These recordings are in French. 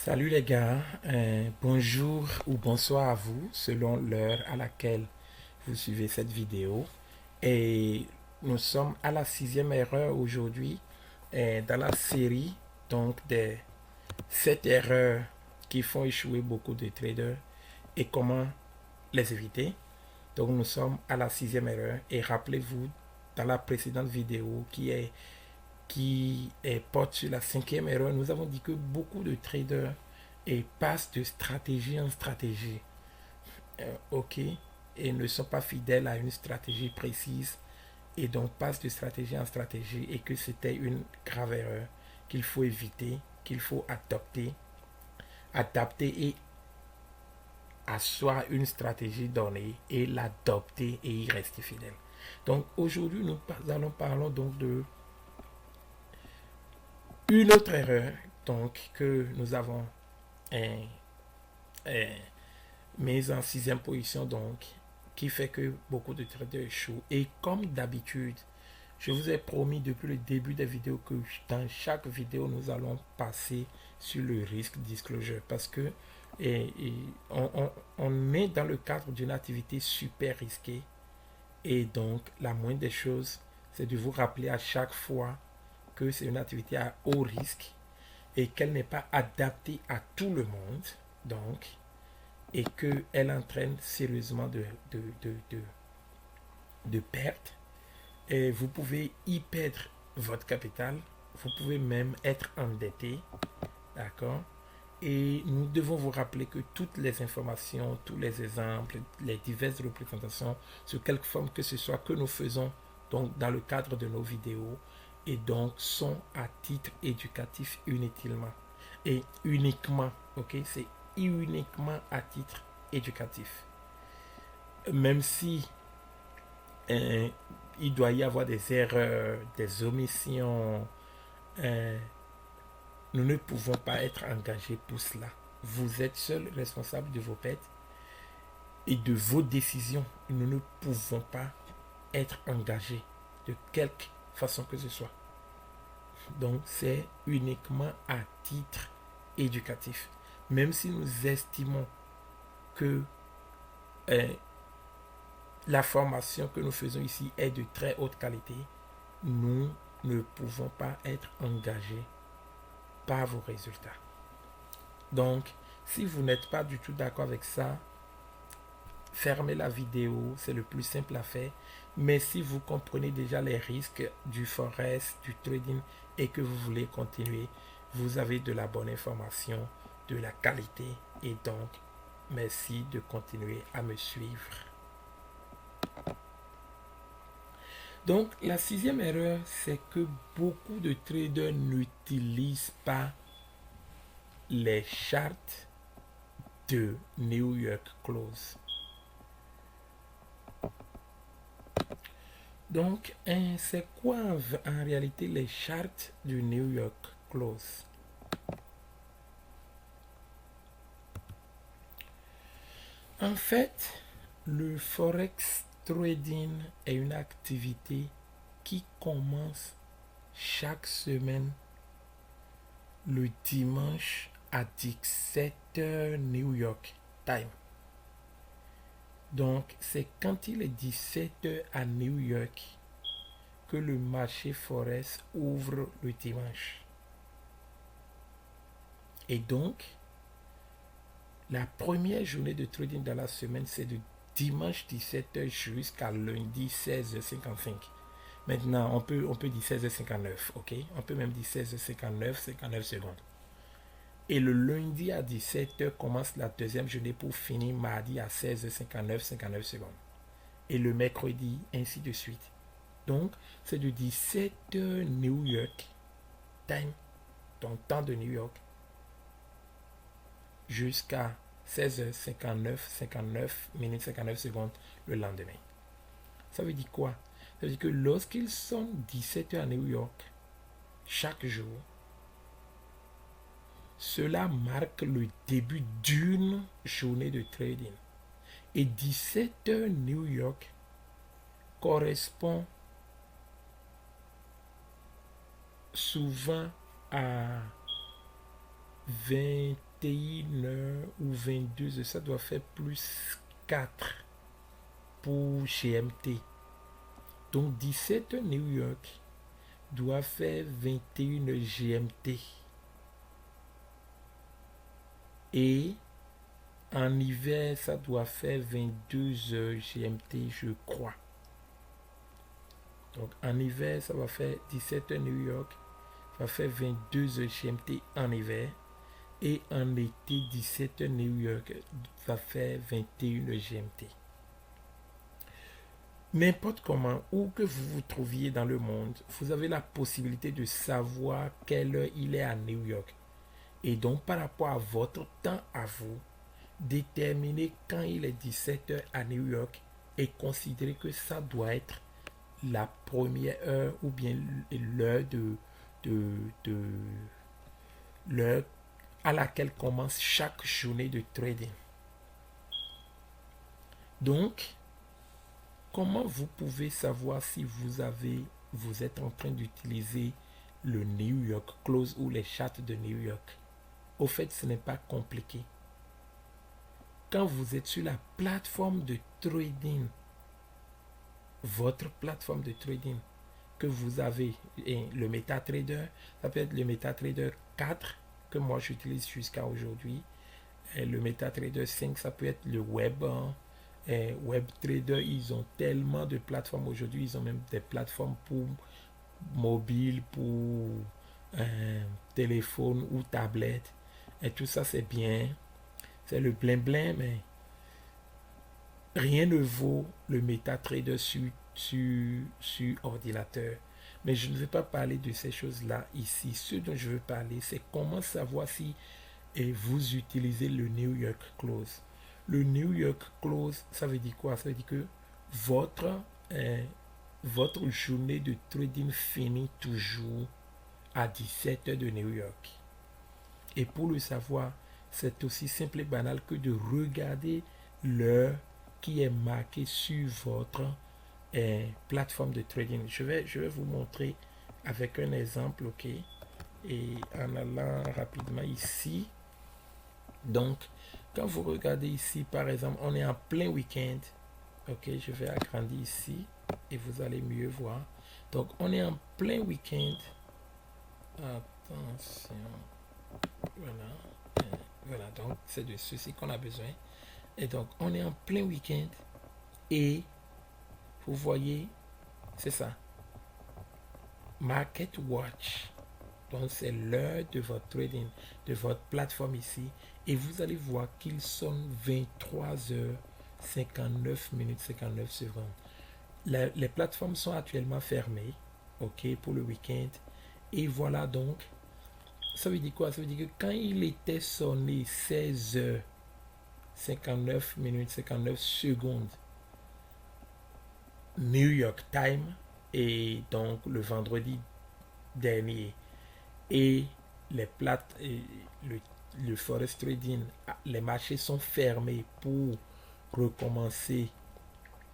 Salut les gars, bonjour ou bonsoir à vous selon l'heure à laquelle vous suivez cette vidéo. Et nous sommes à la sixième erreur aujourd'hui dans la série donc des 7 erreurs qui font échouer beaucoup de traders et comment les éviter. Donc nous sommes à la sixième erreur et rappelez-vous dans la précédente vidéo qui porte sur la cinquième erreur, nous avons dit que beaucoup de traders passent de stratégie en stratégie, ok, et ne sont pas fidèles à une stratégie précise et donc passent de stratégie en stratégie et que c'était une grave erreur qu'il faut éviter, qu'il faut adapter et asseoir une stratégie donnée et l'adopter et y rester fidèle. Donc aujourd'hui, nous parlons donc de une autre erreur donc que nous avons euh, euh, mise en sixième position donc qui fait que beaucoup de traders échouent. Et comme d'habitude, je vous ai promis depuis le début des vidéos que dans chaque vidéo, nous allons passer sur le risque disclosure parce que on est dans le cadre d'une activité super risquée et donc la moindre des choses, c'est de vous rappeler à chaque fois que c'est une activité à haut risque et qu'elle n'est pas adaptée à tout le monde, donc, et qu'elle entraîne sérieusement de pertes. Et vous pouvez y perdre votre capital, vous pouvez même être endetté, d'accord. Et nous devons vous rappeler que toutes les informations, tous les exemples, les diverses représentations, sur quelque forme que ce soit que nous faisons donc dans le cadre de nos vidéos, et donc sont à titre éducatif inutilement. Et uniquement, ok, c'est uniquement à titre éducatif. Même si euh, il doit y avoir des erreurs, des omissions, euh, nous ne pouvons pas être engagés pour cela. Vous êtes seul responsable de vos pertes et de vos décisions. Nous ne pouvons pas être engagés de quelque façon que ce soit. Donc c'est uniquement à titre éducatif. Même si nous estimons que euh, la formation que nous faisons ici est de très haute qualité, nous ne pouvons pas être engagés par vos résultats. Donc, si vous n'êtes pas du tout d'accord avec ça, fermez la vidéo, c'est le plus simple à faire. Mais si vous comprenez déjà les risques du forex, du trading et que vous voulez continuer, vous avez de la bonne information, de la qualité et donc merci de continuer à me suivre. Donc la sixième erreur, c'est que beaucoup de traders n'utilisent pas les charts de New York Close. Donc, c'est quoi en réalité les charts du New York Close? En fait, le forex trading est une activité qui commence chaque semaine le dimanche à 17h New York time. Donc, c'est quand il est 17h à New York que le marché forex ouvre le dimanche. Et donc, la première journée de trading dans la semaine, c'est de dimanche 17h jusqu'à lundi 16h55. Maintenant, on peut dire 16h59, ok? On peut même dire 16h59, 59 secondes. Et le lundi à 17h commence la deuxième journée pour finir mardi à 16h59, 59 secondes. Et le mercredi, ainsi de suite. Donc, c'est de 17h New York time, donc temps de New York, jusqu'à 16h59, 59 minutes, 59 secondes le lendemain. Ça veut dire quoi? Ça veut dire que lorsqu'ils sont 17h à New York, chaque jour, cela marque le début d'une journée de trading. Et 17h New York correspond souvent à 21h ou 22h, ça doit faire plus 4 pour GMT. Donc 17h New York doit faire 21h GMT. Et en hiver, ça doit faire 22h GMT, je crois. Donc en hiver, ça va faire 17h New York, ça va faire 22h GMT en hiver. Et en été, 17h New York va faire 21h GMT. N'importe comment, où que vous vous trouviez dans le monde, vous avez la possibilité de savoir quelle heure il est à New York. Et donc, par rapport à votre temps à vous, déterminer quand il est 17h à New York et considérer que ça doit être la première heure ou bien l'heure de l'heure à laquelle commence chaque journée de trading. Donc, comment vous pouvez savoir si vous êtes en train d'utiliser le New York Close ou les charts de New York? Au fait, ce n'est pas compliqué. Quand vous êtes sur la plateforme de trading, votre plateforme de trading que vous avez, le MetaTrader, ça peut être le MetaTrader 4 que moi j'utilise jusqu'à aujourd'hui. Le MetaTrader 5, ça peut être le WebTrader. Ils ont tellement de plateformes aujourd'hui. Ils ont même des plateformes pour mobile, pour téléphone ou tablette. Et tout ça, c'est bien. C'est le blin-blin, mais rien ne vaut le MetaTrader sur ordinateur. Mais je ne vais pas parler de ces choses-là ici. Ce dont je veux parler, c'est comment savoir si vous utilisez le New York Close. Le New York Close, ça veut dire quoi? Ça veut dire que votre, votre journée de trading finit toujours à 17h de New York. Et pour le savoir, c'est aussi simple et banal que de regarder l'heure qui est marquée sur votre plateforme de trading. Je vais vous montrer avec un exemple, ok? Et en allant rapidement ici. Donc, quand vous regardez ici, par exemple, on est en plein week-end. Ok, je vais agrandir ici et vous allez mieux voir. Donc, on est en plein week-end. Attention. Voilà. Voilà, donc c'est de ceci qu'on a besoin. Et donc, on est en plein week-end et vous voyez, c'est ça. Market Watch. Donc, c'est l'heure de votre trading, de votre plateforme ici. Et vous allez voir qu'il sonne 23h59 minutes 59 secondes. Les plateformes sont actuellement fermées, ok, pour le week-end. Et voilà donc, ça veut dire quoi? Ça veut dire que quand il était sonné 16h59 minutes 59 secondes, New York Time, et donc le vendredi dernier, et le Forex Trading, les marchés sont fermés pour recommencer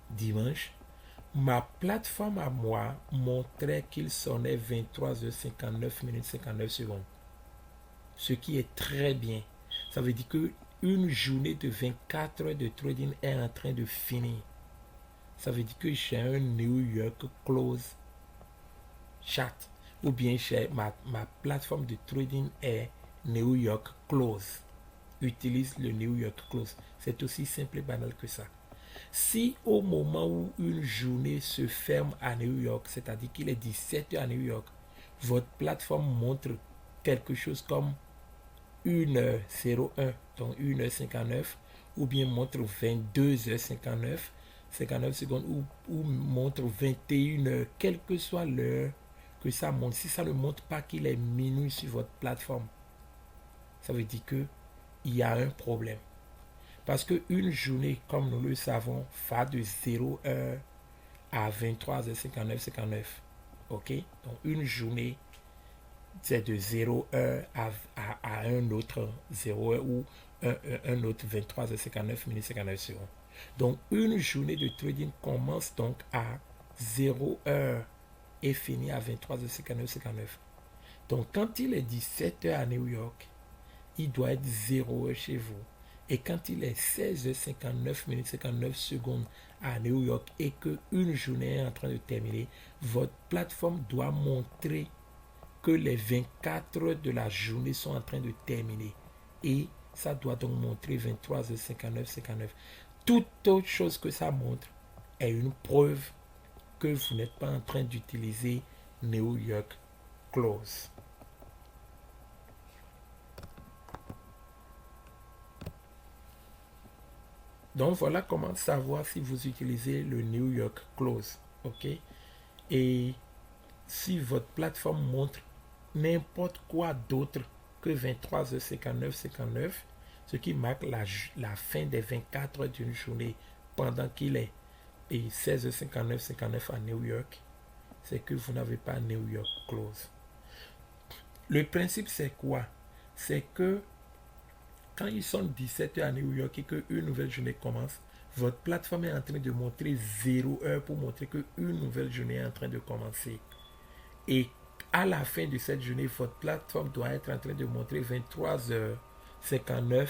dimanche. Ma plateforme à moi montrait qu'il sonnait 23h59 minutes 59 secondes. Ce qui est très bien. Ça veut dire que une journée de 24 heures de trading est en train de finir. Ça veut dire que j'ai un New York Close chart. Ou bien ma plateforme de trading est New York Close. Utilise le New York Close. C'est aussi simple et banal que ça. Si au moment où une journée se ferme à New York, c'est-à-dire qu'il est 17h à New York, votre plateforme montre quelque chose comme 1h01, donc 1h59, ou bien montre 22h59, 59 secondes, ou montre 21h, quelle que soit l'heure que ça montre. Si ça ne montre pas qu'il est minuit sur votre plateforme, ça veut dire que il y a un problème. Parce qu'une journée, comme nous le savons, va de 0h à 23h59, 59. Ok? Donc une journée, c'est de 0h à un autre 0h ou un autre 23h59 minutes 59 secondes. Donc une journée de trading commence donc à 0h et finit à 23h59, 59. Donc quand il est 17h à New York, il doit être 0 heure chez vous. Et quand il est 16h59 minutes 59 secondes à New York et qu'une journée est en train de terminer, votre plateforme doit montrer que les 24 heures de la journée sont en train de terminer. Et ça doit donc montrer 23h59, 59. Toute autre chose que ça montre est une preuve que vous n'êtes pas en train d'utiliser New York Close. Donc voilà comment savoir si vous utilisez le New York Close. OK? Et si votre plateforme montre n'importe quoi d'autre que 23h59, 59, ce qui marque la fin des 24 heures d'une journée pendant qu'il est 16h59, 59 à New York, c'est que vous n'avez pas New York Close. Le principe, c'est quoi? C'est que quand ils sont 17 heures à New York et qu'une nouvelle journée commence, votre plateforme est en train de montrer 0 heure pour montrer qu'une nouvelle journée est en train de commencer. Et à la fin de cette journée, votre plateforme doit être en train de montrer 23h59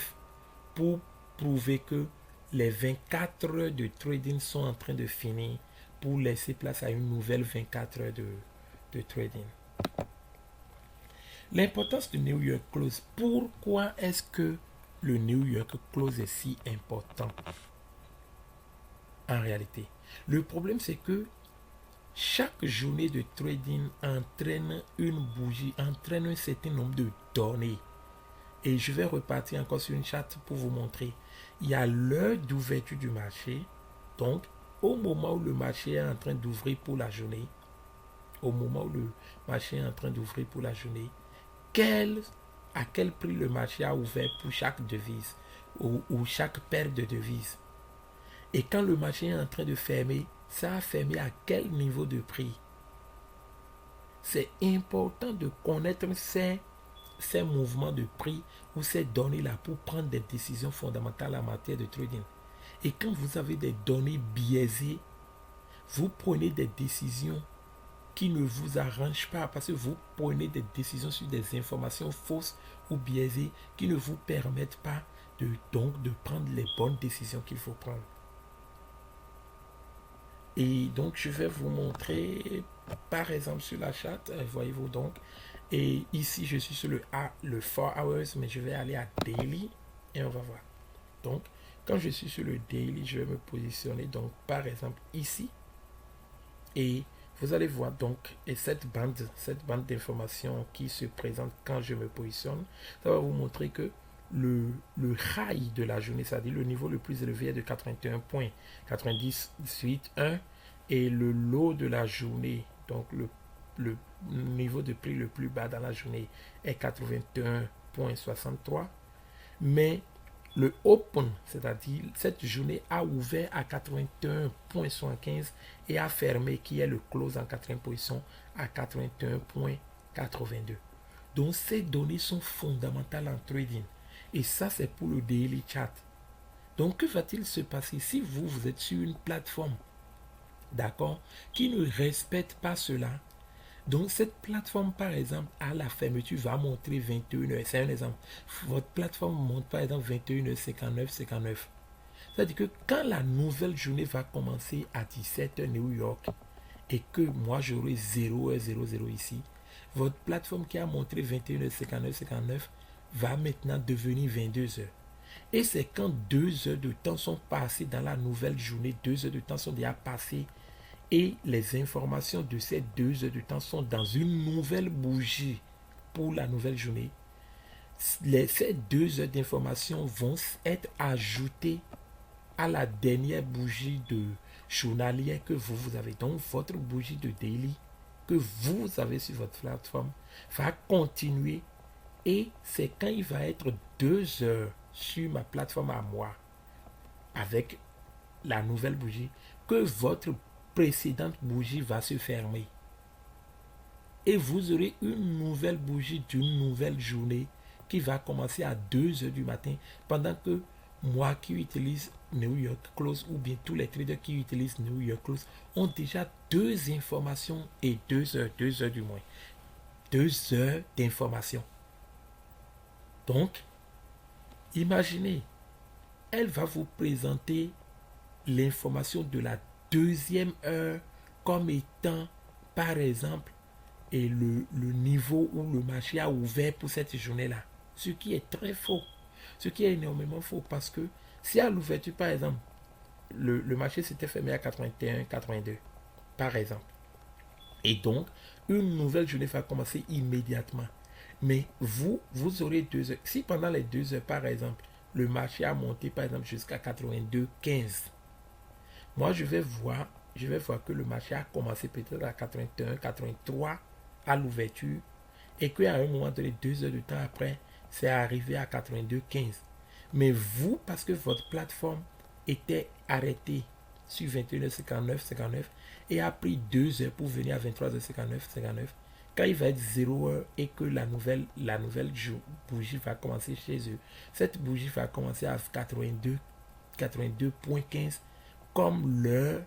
pour prouver que les 24 heures de trading sont en train de finir pour laisser place à une nouvelle 24 heures de trading. L'importance du New York Close. Pourquoi est-ce que le New York Close est si important en réalité? Le problème, c'est que chaque journée de trading entraîne une bougie, entraîne un certain nombre de données. Et je vais repartir encore sur une charte pour vous montrer. Il y a l'heure d'ouverture du marché. Donc, au moment où le marché est en train d'ouvrir pour la journée, à quel prix le marché a ouvert pour chaque devise ou chaque paire de devises. Et quand le marché est en train de fermer, ça a fermé à quel niveau de prix. C'est important de connaître ces mouvements de prix ou ces données-là pour prendre des décisions fondamentales en matière de trading. Et quand vous avez des données biaisées, vous prenez des décisions qui ne vous arrangent pas parce que vous prenez des décisions sur des informations fausses ou biaisées qui ne vous permettent pas de prendre les bonnes décisions qu'il faut prendre. Et donc, je vais vous montrer, par exemple, sur la charte, voyez-vous donc. Et ici, je suis sur le 4 hours, mais je vais aller à Daily et on va voir. Donc, quand je suis sur le Daily, je vais me positionner, donc, par exemple, ici. Et vous allez voir, donc, et cette bande d'informations qui se présente quand je me positionne, ça va vous montrer que le high de la journée, c'est-à-dire le niveau le plus élevé est de 81 points, 98,1 et le low de la journée, donc le niveau de prix le plus bas dans la journée est 81,63, mais le open, c'est-à-dire cette journée a ouvert à 81,75 et a fermé, qui est le close en quatrième position, à 81,82. Donc ces données sont fondamentales en trading. Et ça, c'est pour le daily chat. Donc, que va-t-il se passer si vous êtes sur une plateforme, d'accord, qui ne respecte pas cela? Donc, cette plateforme, par exemple, à la fermeture, va montrer 21h. C'est un exemple. Votre plateforme montre, par exemple, 21h59, 59. C'est-à-dire que quand la nouvelle journée va commencer à 17h New York et que moi, j'aurai 0h00 ici, votre plateforme qui a montré 21h59, 59 va maintenant devenir 22h. Et c'est quand 2 heures de temps sont passées dans la nouvelle journée, 2 heures de temps sont déjà passées et les informations de ces 2 heures de temps sont dans une nouvelle bougie pour la nouvelle journée. Ces 2 heures d'informations vont être ajoutées à la dernière bougie de journalière que vous avez. Donc votre bougie de daily que vous avez sur votre plateforme va continuer. Et c'est quand il va être 2 heures sur ma plateforme à moi, avec la nouvelle bougie, que votre précédente bougie va se fermer. Et vous aurez une nouvelle bougie d'une nouvelle journée qui va commencer à 2 heures du matin, pendant que moi qui utilise New York Close, ou bien tous les traders qui utilisent New York Close, ont déjà 2 informations et 2 heures du moins. 2 heures d'information. Donc, Imaginez, elle va vous présenter l'information de la deuxième heure comme étant, par exemple, et le niveau où le marché a ouvert pour cette journée-là. Ce qui est très faux. Ce qui est énormément faux parce que si à l'ouverture, par exemple, le marché s'était fermé à 81, 82, par exemple, et donc, une nouvelle journée va commencer immédiatement. Mais vous aurez 2 heures. Si pendant les 2 heures, par exemple, le marché a monté, par exemple, jusqu'à 82, 15, moi, je vais voir que le marché a commencé peut-être à 81, 83 à l'ouverture et qu'à un moment donné, 2 heures de temps après, c'est arrivé à 82, 15. Mais vous, parce que votre plateforme était arrêtée sur 21h59, 59 et a pris 2 heures pour venir à 23h59, 59, quand il va être 0 heure et que la nouvelle bougie va commencer chez eux, cette bougie va commencer à 82, 82.15 comme l'heure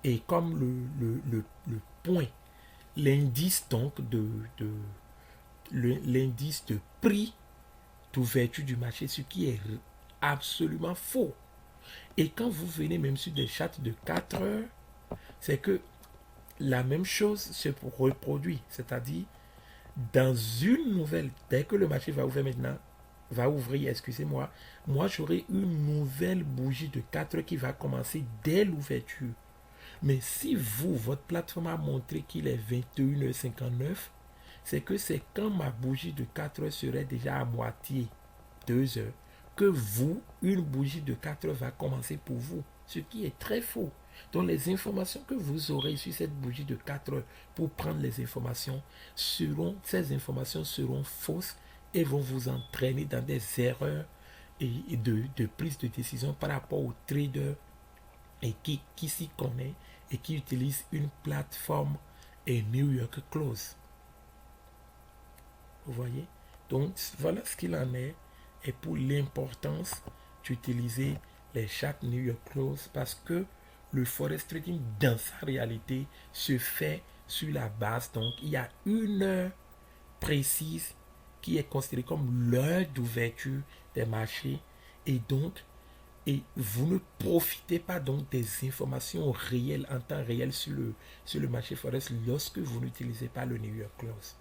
et comme le point, l'indice donc l'indice de prix d'ouverture du marché, ce qui est absolument faux. Et quand vous venez même sur des charts de 4 heures, c'est que la même chose se reproduit. C'est-à-dire, dans une nouvelle, dès que le marché va ouvrir maintenant, va ouvrir, excusez-moi, moi j'aurai une nouvelle bougie de 4 heures qui va commencer dès l'ouverture. Mais si vous, votre plateforme a montré qu'il est 21h59, c'est que c'est quand ma bougie de 4 heures serait déjà à moitié, 2 heures, que vous, une bougie de 4 heures va commencer pour vous. Ce qui est très faux. Donc les informations que vous aurez sur cette bougie de 4 heures pour prendre les informations, ces informations seront fausses et vont vous entraîner dans des erreurs et de prise de décision par rapport aux traders et qui s'y connaît et qui utilise une plateforme et New York Close. Vous voyez? Donc voilà ce qu'il en est et pour l'importance d'utiliser les charts New York Close parce que le forex trading dans sa réalité se fait sur la base. Donc il y a une heure précise qui est considérée comme l'heure d'ouverture des marchés et donc et vous ne profitez pas donc des informations réelles en temps réel sur le marché forex lorsque vous n'utilisez pas le New York Close.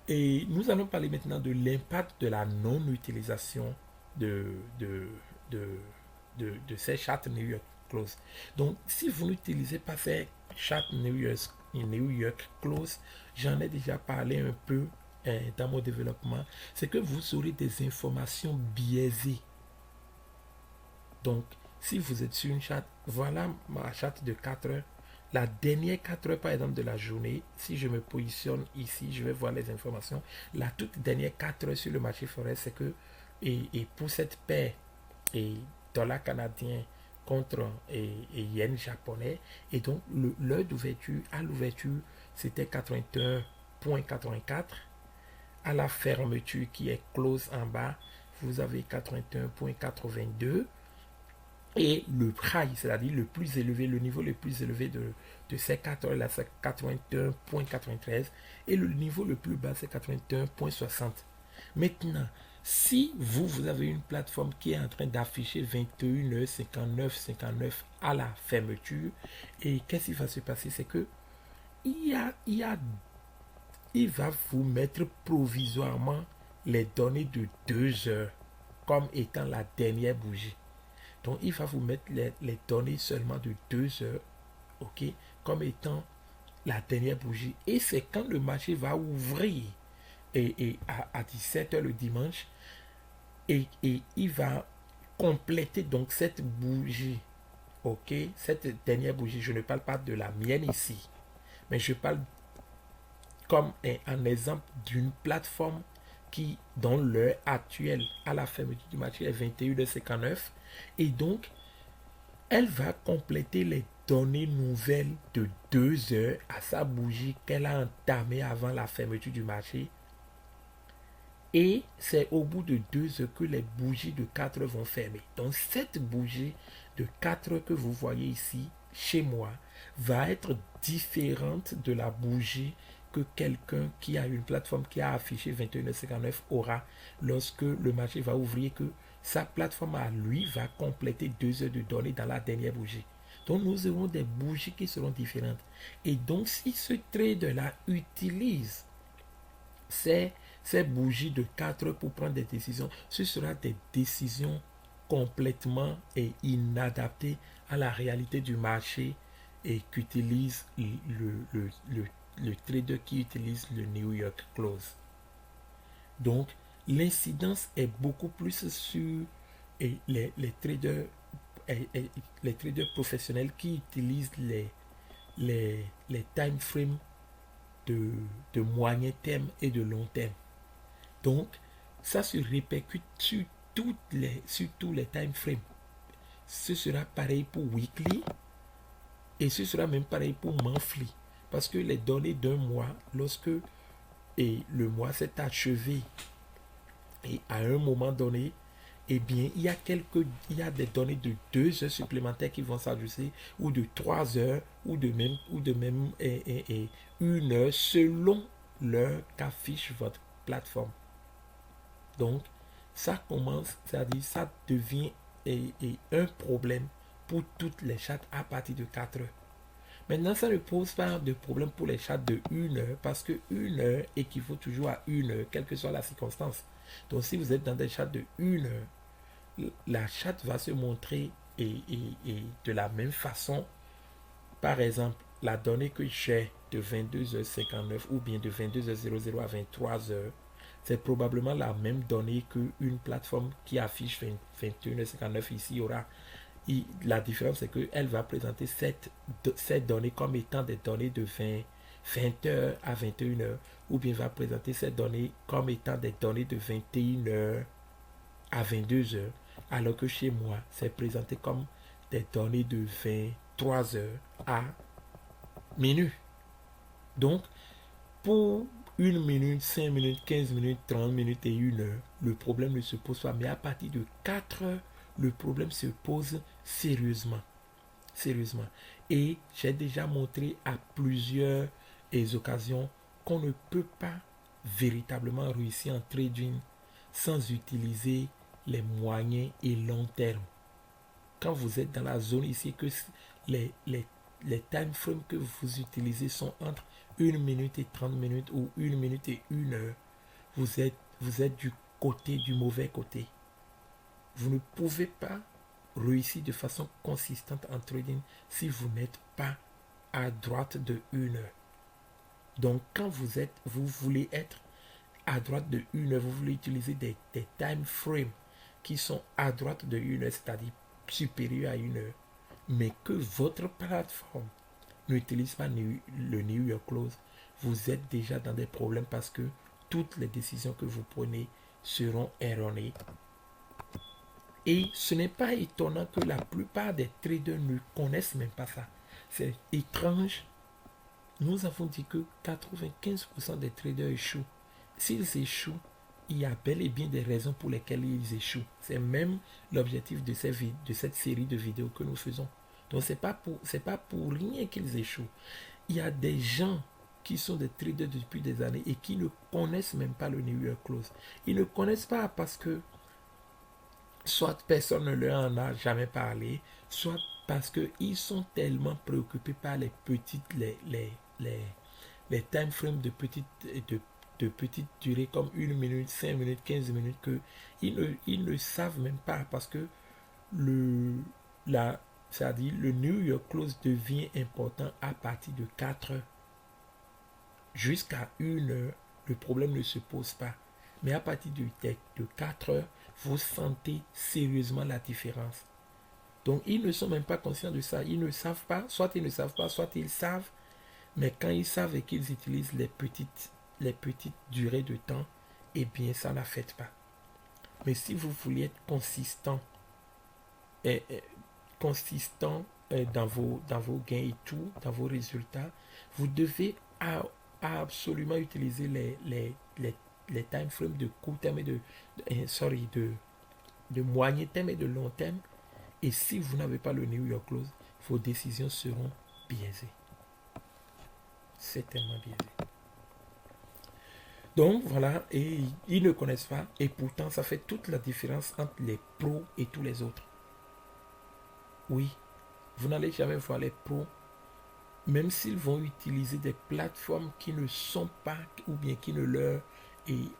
Et nous allons parler maintenant de l'impact de la non-utilisation de, de, de, de ces charts New York Close. Donc, si vous n'utilisez pas ces charts New York Close, j'en ai déjà parlé un peu dans mon développement, c'est que vous aurez des informations biaisées. Donc, si vous êtes sur une charte, voilà ma charte de 4 heures. La dernière 4 heures, par exemple, de la journée, si je me positionne ici, je vais voir les informations. La toute dernière 4 heures sur le marché forex, c'est que, et pour cette paire, et dollar canadien contre yen japonais, et donc l'heure d'ouverture, à l'ouverture, c'était 81.84. À la fermeture qui est close en bas, vous avez 81.82. Et le high, c'est-à-dire le plus élevé, le niveau le plus élevé de ces 4 heures là, c'est 81.93. Et le niveau le plus bas, c'est 81.60. Maintenant, si vous avez une plateforme qui est en train d'afficher 21h59, 59 à la fermeture, et qu'est-ce qui va se passer? C'est que il va vous mettre provisoirement les données de 2 heures comme étant la dernière bougie. Donc, il va vous mettre les données seulement de 2 heures, ok, comme étant la dernière bougie. Et c'est quand le marché va ouvrir et à 17 heures le dimanche, et il va compléter donc cette bougie, ok, cette dernière bougie. Je ne parle pas de la mienne ici, mais je parle comme un exemple d'une plateforme dont l'heure actuelle à la fermeture du marché est 21h59 et donc elle va compléter les données nouvelles de 2 heures à sa bougie qu'elle a entamée avant la fermeture du marché et c'est au bout de 2 heures que les bougies de 4 heures vont fermer. Donc cette bougie de 4 heures que vous voyez ici chez moi va être différente de la bougie que quelqu'un qui a une plateforme qui a affiché 21,59 aura lorsque le marché va ouvrir, que sa plateforme à lui va compléter 2 heures de données dans la dernière bougie. Donc nous aurons des bougies qui seront différentes. Et donc si ce trader-là utilise ces, ces bougies de 4 heures pour prendre des décisions, ce sera des décisions complètement inadaptées à la réalité du marché et qu'utilise le trader qui utilise le New York Close. Donc, l'incidence est beaucoup plus sur les traders, les traders professionnels qui utilisent les time frames de moyen terme et de long terme. Donc, ça se répercute sur tous les time frames. Ce sera pareil pour weekly et ce sera même pareil pour monthly. Parce que les données d'un mois, lorsque le mois s'est achevé et à un moment donné, eh bien, il y a des données de 2 heures supplémentaires qui vont s'ajouter, ou de 3 heures, ou de même 1 heure, selon l'heure qu'affiche votre plateforme. Donc, ça commence, c'est-à-dire, ça devient un problème pour toutes les chats à partir de 4 heures. Maintenant, ça ne pose pas de problème pour les chats de 1 heure, parce que 1 heure équivaut toujours à 1 heure, quelle que soit la circonstance. Donc, si vous êtes dans des chats de 1 heure, la chatte va se montrer et de la même façon. Par exemple, la donnée que j'ai de 22h59 ou bien de 22h00 à 23h, c'est probablement la même donnée qu'une plateforme qui affiche 21h59 ici aura. Et la différence, c'est qu'elle va présenter cette donnée comme étant des données de 20h à 21h, ou bien va présenter cette donnée comme étant des données de 21h à 22h, alors que chez moi, c'est présenté comme des données de 23h à minuit. Donc, pour 1 minute, 5 minutes, 15 minutes, 30 minutes et 1 heure, le problème ne se pose pas. Mais à partir de 4 heures, le problème se pose sérieusement. Sérieusement. Et j'ai déjà montré à plusieurs occasions qu'on ne peut pas véritablement réussir en trading sans utiliser les moyens et long terme. Quand vous êtes dans la zone ici, que les time frames que vous utilisez sont entre 1 minute et 30 minutes ou 1 minute et 1 heure, vous êtes du mauvais côté. Vous ne pouvez pas réussir de façon consistante en trading si vous n'êtes pas à droite de 1 heure. Donc, quand vous voulez être à droite de 1 heure, vous voulez utiliser des time frames qui sont à droite de 1 heure, c'est-à-dire supérieurs à 1 heure, mais que votre plateforme n'utilise pas le New York Close, vous êtes déjà dans des problèmes parce que toutes les décisions que vous prenez seront erronées. Et ce n'est pas étonnant que la plupart des traders ne connaissent même pas ça. C'est étrange. Nous avons dit que 95% des traders échouent. S'ils échouent, il y a bel et bien des raisons pour lesquelles ils échouent. C'est même l'objectif de cette série de vidéos que nous faisons. Donc, ce n'est pas pour rien qu'ils échouent. Il y a des gens qui sont des traders depuis des années et qui ne connaissent même pas le New York Close. Ils ne connaissent pas parce que soit personne ne leur en a jamais parlé, soit parce qu'ils sont tellement préoccupés par les time frames de petite durée comme 1 minute, 5 minutes, 15 minutes qu'ils ne savent même pas parce que c'est-à-dire le New York Close devient important à partir de 4 heures. Jusqu'à 1 heure, le problème ne se pose pas. Mais à partir de 4 heures, vous sentez sérieusement la différence. Donc, ils ne sont même pas conscients de ça. Ils ne savent pas, soit ils ne savent pas, soit ils savent. Mais quand ils savent et qu'ils utilisent les petites durées de temps, eh bien, ça n'affecte pas. Mais si vous voulez être consistant, dans vos gains et tout, dans vos résultats, vous devez absolument utiliser les time frames de court terme et de moyen terme et de long terme. Et si vous n'avez pas le New York Close, vos décisions seront biaisées. C'est tellement biaisé. Donc voilà, et ils ne connaissent pas, et pourtant ça fait toute la différence entre les pros et tous les autres. Oui, vous n'allez jamais voir les pros, même s'ils vont utiliser des plateformes qui ne sont pas, ou bien qui ne leur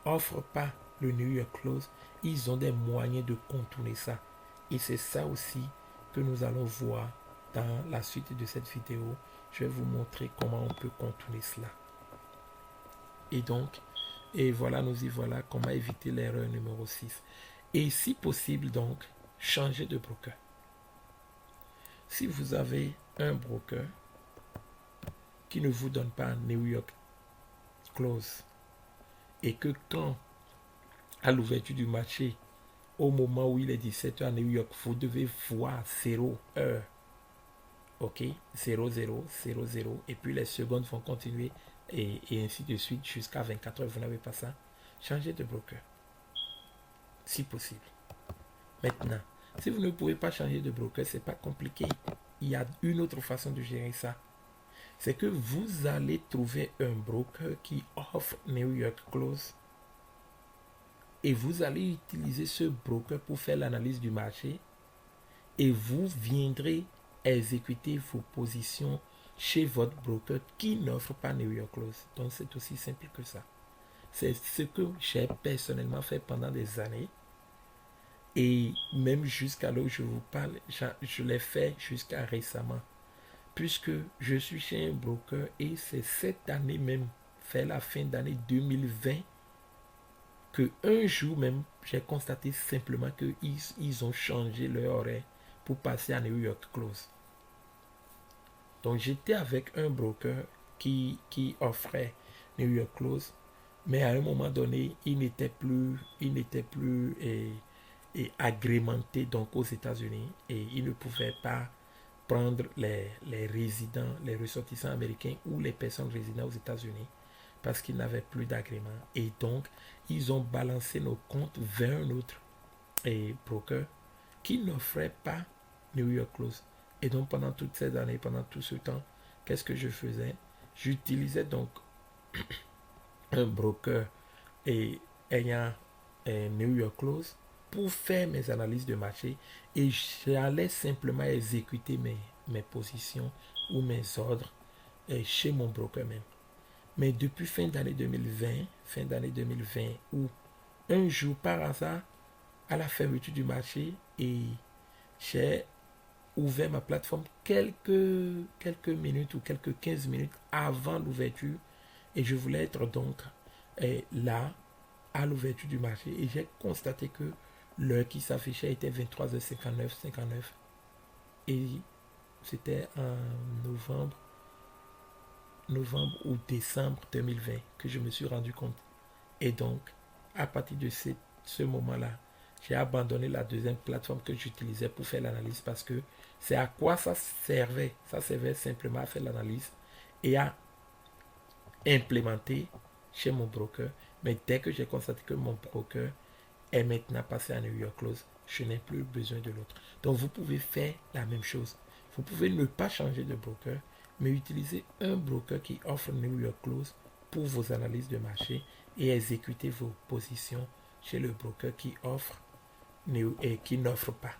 offrent pas le New York Close, ils ont des moyens de contourner ça. Et c'est ça aussi que nous allons voir dans la suite de cette vidéo. Je vais vous montrer comment on peut contourner cela. Et donc, et voilà, nous y voilà, comment éviter l'erreur numéro 6. Et si possible, donc, changer de broker. Si vous avez un broker qui ne vous donne pas New York Close et que quand, à l'ouverture du marché, au moment où il est 17h à New York, vous devez voir 0 heure, ok, 0, 0, 0, 0, et puis les secondes vont continuer et ainsi de suite jusqu'à 24 heures, vous n'avez pas ça, changez de broker, si possible. Maintenant, si vous ne pouvez pas changer de broker, c'est pas compliqué. Il y a une autre façon de gérer ça. C'est que vous allez trouver un broker qui offre New York Close et vous allez utiliser ce broker pour faire l'analyse du marché et vous viendrez exécuter vos positions chez votre broker qui n'offre pas New York Close. Donc c'est aussi simple que ça. C'est ce que j'ai personnellement fait pendant des années. Et même jusqu'à là où je vous parle, je l'ai fait jusqu'à récemment. Puisque je suis chez un broker et c'est cette année même, fait la fin d'année 2020, que un jour même, j'ai constaté simplement qu'ils ont changé leur horaire pour passer à New York Close. Donc j'étais avec un broker qui offrait New York Close, mais à un moment donné, il n'était plus agrémenté donc aux États-Unis et il ne pouvait pas prendre les résidents, les ressortissants américains ou les personnes résidant aux États-Unis parce qu'ils n'avaient plus d'agrément. Et donc, ils ont balancé nos comptes vers un autre broker qui n'offrait pas New York Close. Et donc, pendant toutes ces années, pendant tout ce temps, qu'est-ce que je faisais? J'utilisais donc un broker ayant New York Close pour faire mes analyses de marché et j'allais simplement exécuter mes positions ou mes ordres chez mon broker même. Mais depuis fin d'année 2020, où un jour par hasard, à la fermeture du marché, et j'ai ouvert ma plateforme quelques minutes ou quelques 15 minutes avant l'ouverture et je voulais être donc là à l'ouverture du marché et j'ai constaté que l'heure qui s'affichait était 23h59, 59 et c'était en novembre ou décembre 2020 que je me suis rendu compte. Et donc, à partir de ce moment-là, j'ai abandonné la deuxième plateforme que j'utilisais pour faire l'analyse parce que c'est à quoi ça servait. Ça servait simplement à faire l'analyse et à implémenter chez mon broker. Mais dès que j'ai constaté que mon broker est maintenant passé à New York Close, je n'ai plus besoin de l'autre. Donc vous pouvez faire la même chose. Vous pouvez ne pas changer de broker, mais utiliser un broker qui offre New York Close pour vos analyses de marché et exécuter vos positions chez le broker qui offre et qui n'offre pas.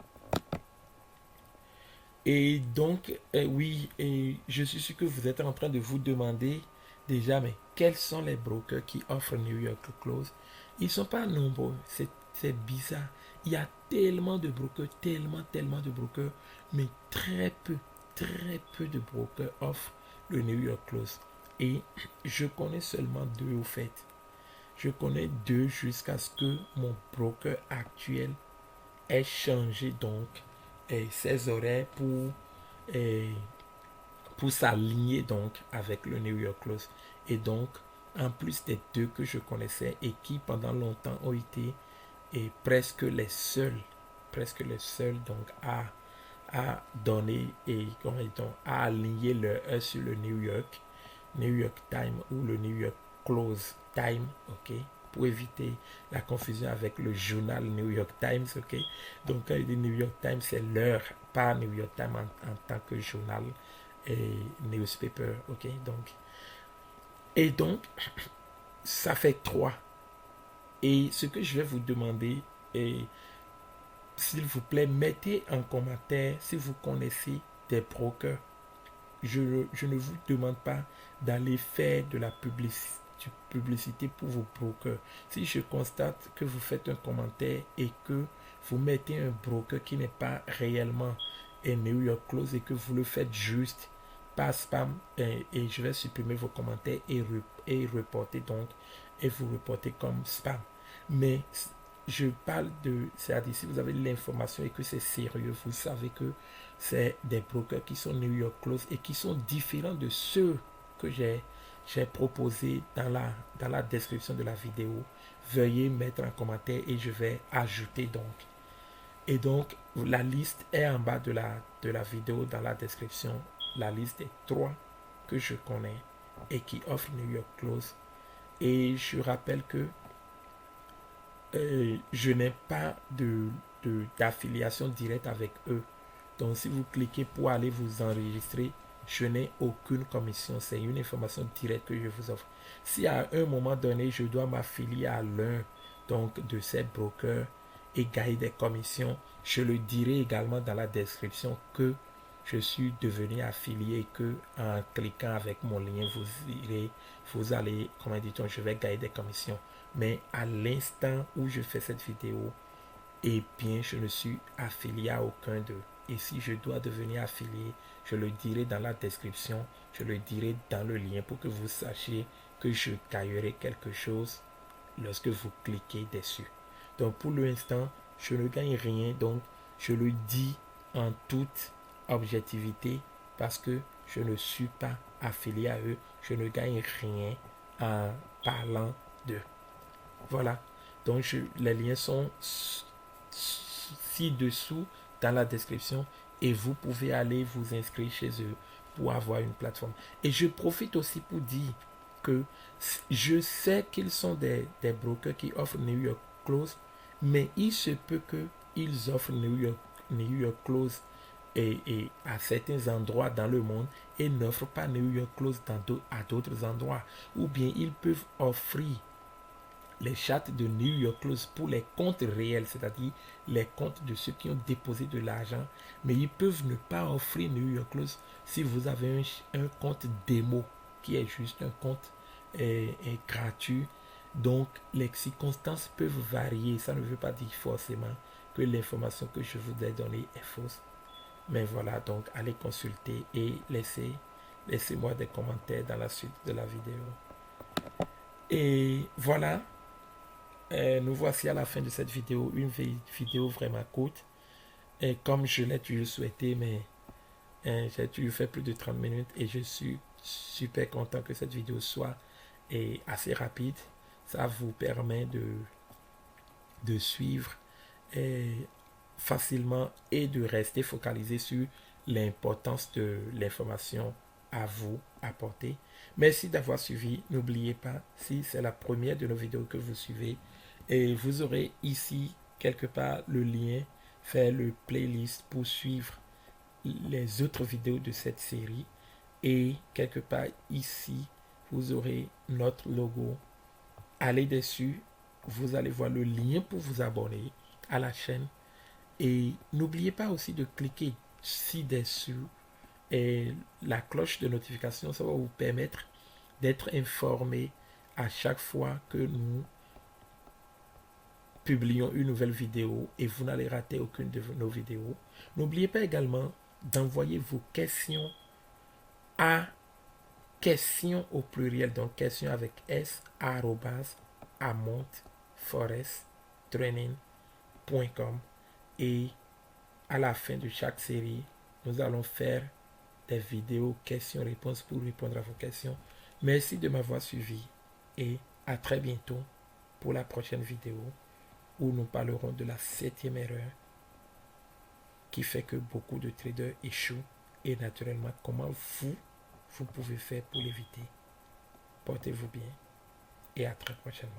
Et donc, oui, et je suis sûr que vous êtes en train de vous demander déjà, mais quels sont les brokers qui offrent New York Close? Ils ne sont pas nombreux, c'est bizarre. Il y a tellement de brokers, tellement de brokers, mais très peu de brokers offrent le New York Close. Et je connais seulement deux au fait. Je connais deux jusqu'à ce que mon broker actuel ait changé donc ses horaires pour s'aligner donc avec le New York Close. Et donc, en plus des deux que je connaissais et qui pendant longtemps ont été presque les seuls donc à donner et à aligner leur heure sur le New York Time ou le New York Close Time, ok, pour éviter la confusion avec le journal New York Times, ok. Donc quand il dit New York Times, c'est l'heure, pas New York Times en tant que journal et newspaper, ok. Donc ça fait 3. Et ce que je vais vous demander est, s'il vous plaît, mettez en commentaire si vous connaissez des brokers. Je ne vous demande pas d'aller faire de la publicité pour vos brokers. Si je constate que vous faites un commentaire et que vous mettez un broker qui n'est pas réellement un New York Close et que vous le faites juste par spam, et je vais supprimer vos commentaires et reporter donc, et vous reporter comme spam. Mais je parle de, c'est-à-dire si vous avez l'information et que c'est sérieux, vous savez que c'est des brokers qui sont New York Close et qui sont différents de ceux que j'ai proposés dans la description de la vidéo. Veuillez mettre un commentaire et je vais ajouter donc. Et donc, la liste est en bas de la vidéo dans la description. La liste des 3 que je connais et qui offrent New York Close. Et je rappelle que je n'ai pas d'affiliation directe avec eux. Donc, si vous cliquez pour aller vous enregistrer, je n'ai aucune commission. C'est une information directe que je vous offre. Si à un moment donné, je dois m'affilier à l'un donc de ces brokers et gagner des commissions, je le dirai également dans la description que je suis devenu affilié et que en cliquant avec mon lien, vous allez, comment dit-on, je vais gagner des commissions. Mais à l'instant où je fais cette vidéo, eh bien, je ne suis affilié à aucun d'eux. Et si je dois devenir affilié, je le dirai dans la description, je le dirai dans le lien pour que vous sachiez que je gagnerai quelque chose lorsque vous cliquez dessus. Donc, pour l'instant, je ne gagne rien. Donc, je le dis en toute objectivité parce que je ne suis pas affilié à eux. Je ne gagne rien en parlant d'eux. Voilà. Donc, les liens sont ci-dessous dans la description et vous pouvez aller vous inscrire chez eux pour avoir une plateforme. Et je profite aussi pour dire que je sais qu'ils sont des brokers qui offrent New York Close, mais il se peut qu'ils offrent New York Close et à certains endroits dans le monde et n'offrent pas New York Close à d'autres endroits. Ou bien ils peuvent offrir les chartes de New York Close pour les comptes réels, c'est-à-dire les comptes de ceux qui ont déposé de l'argent, mais ils peuvent ne pas offrir New York Close si vous avez un compte démo qui est juste un compte gratuit. Donc les circonstances peuvent varier. Ça ne veut pas dire forcément que l'information que je vous ai donnée est fausse. Mais voilà, donc allez consulter et laissez-moi des commentaires dans la suite de la vidéo. Et voilà. Nous voici à la fin de cette vidéo, une vidéo vraiment courte. Et comme je l'ai toujours souhaité, mais j'ai toujours fait plus de 30 minutes et je suis super content que cette vidéo soit assez rapide. Ça vous permet de suivre facilement et de rester focalisé sur l'importance de l'information à vous apporter. Merci d'avoir suivi. N'oubliez pas, si c'est la première de nos vidéos que vous suivez, et vous aurez ici quelque part le lien vers le playlist pour suivre les autres vidéos de cette série. Et quelque part ici, vous aurez notre logo. Allez dessus, vous allez voir le lien pour vous abonner à la chaîne. Et n'oubliez pas aussi de cliquer ci-dessus et la cloche de notification. Ça va vous permettre d'être informé à chaque fois que nous publions une nouvelle vidéo et vous n'allez rater aucune de nos vidéos. N'oubliez pas également d'envoyer vos questions à questions au pluriel, donc questions avec s @amontforesttraining.com. Et à la fin de chaque série, nous allons faire des vidéos questions-réponses pour répondre à vos questions. Merci de m'avoir suivi et à très bientôt pour la prochaine vidéo où nous parlerons de la 7e erreur qui fait que beaucoup de traders échouent et naturellement comment vous pouvez faire pour l'éviter. Portez-vous bien et à très prochainement.